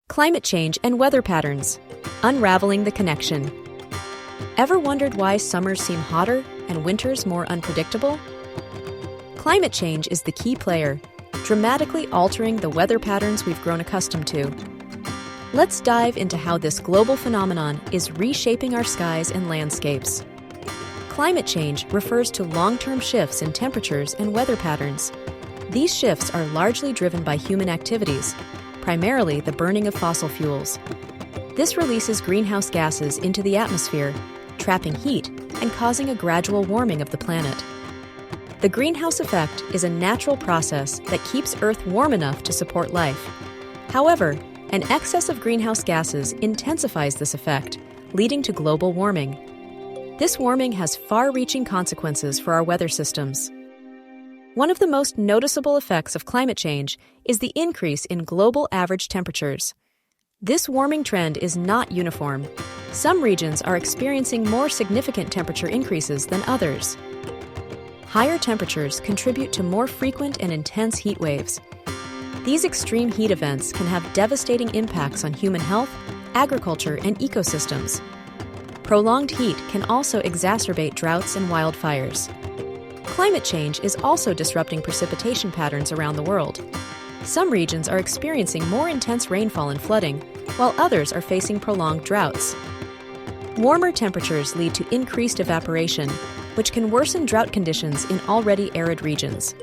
Climate change and weather patterns. Unraveling the connection. Ever wondered why summers seem hotter and winters more unpredictable? Climate change is the key player, dramatically altering the weather patterns we've grown accustomed to. Let's dive into how this global phenomenon is reshaping our skies and landscapes. Climate change refers to long-term shifts in temperatures and weather patterns. These shifts are largely driven by human activities, primarily the burning of fossil fuels. This releases greenhouse gases into the atmosphere, trapping heat and causing a gradual warming of the planet. The greenhouse effect is a natural process that keeps Earth warm enough to support life. However, an excess of greenhouse gases intensifies this effect, leading to global warming. This warming has far-reaching consequences for our weather systems. One of the most noticeable effects of climate change is the increase in global average temperatures. This warming trend is not uniform. Some regions are experiencing more significant temperature increases than others. Higher temperatures contribute to more frequent and intense heat waves. These extreme heat events can have devastating impacts on human health, agriculture, and ecosystems. Prolonged heat can also exacerbate droughts and wildfires. Climate change is also disrupting precipitation patterns around the world. Some regions are experiencing more intense rainfall and flooding, while others are facing prolonged droughts. Warmer temperatures lead to increased evaporation, which can worsen drought conditions in already arid regions.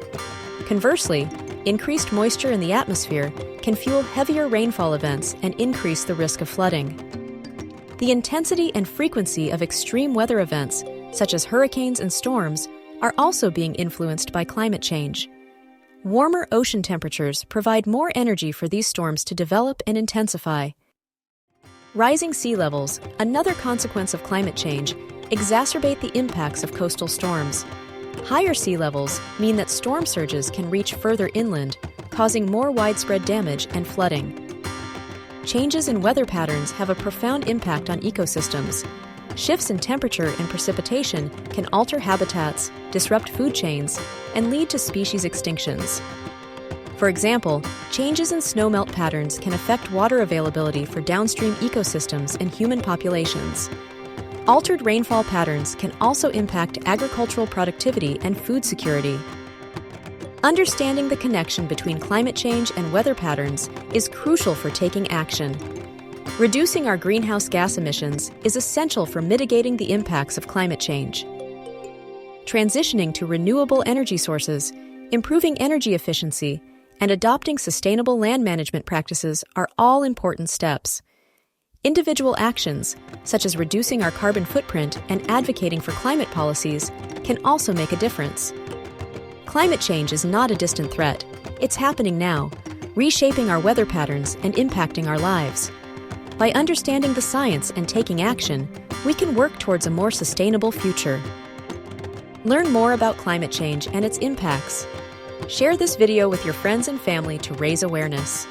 Conversely, increased moisture in the atmosphere can fuel heavier rainfall events and increase the risk of flooding. The intensity and frequency of extreme weather events, such as hurricanes and storms, are also being influenced by climate change. Warmer ocean temperatures provide more energy for these storms to develop and intensify. Rising sea levels, another consequence of climate change, exacerbate the impacts of coastal storms. Higher sea levels mean that storm surges can reach further inland, causing more widespread damage and flooding. Changes in weather patterns have a profound impact on ecosystems. Shifts in temperature and precipitation can alter habitats, disrupt food chains, and lead to species extinctions. For example, changes in snowmelt patterns can affect water availability for downstream ecosystems and human populations. Altered rainfall patterns can also impact agricultural productivity and food security. Understanding the connection between climate change and weather patterns is crucial for taking action. Reducing our greenhouse gas emissions is essential for mitigating the impacts of climate change. Transitioning to renewable energy sources, improving energy efficiency, and adopting sustainable land management practices are all important steps. Individual actions, such as reducing our carbon footprint and advocating for climate policies, can also make a difference. Climate change is not a distant threat. It's happening now, reshaping our weather patterns and impacting our lives. By understanding the science and taking action, we can work towards a more sustainable future. Learn more about climate change and its impacts. Share this video with your friends and family to raise awareness.